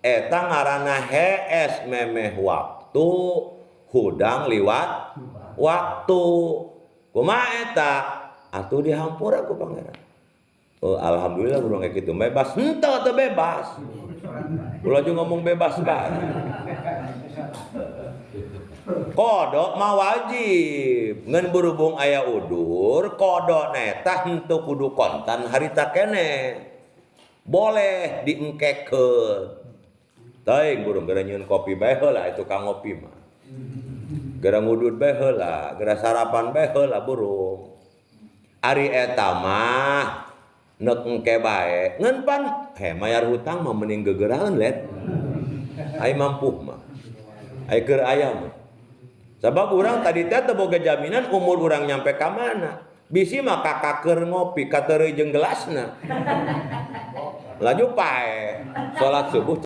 eta ngaranna hees memeh waktu hudang liwat waktu kumaha eta atuh dihampura ku pangeran. Oh, alhamdulillah urang kayak gitu bebas henteu teu bebas. Ulah juga ngomong bebas banget. Kodok mah wajib ngan berhubung aya udur kodok neta henteu kudu kontan harita kene boleh diengkekeun teuing burung gara nyieun kopi bae heula itu kang ngopi mah gara ngudud bae heula gara sarapan bae heula burung ari eta mah neuk engke bae ngan pan mayar hutang mah mending gegeuraheun let ai mampu mah ai keur aya mah sabab urang tadi teh teu boga jaminan umur urang nyampe ka mana bisi mah kakak ngopi ka teu jeung gelasna laju pae salat subuh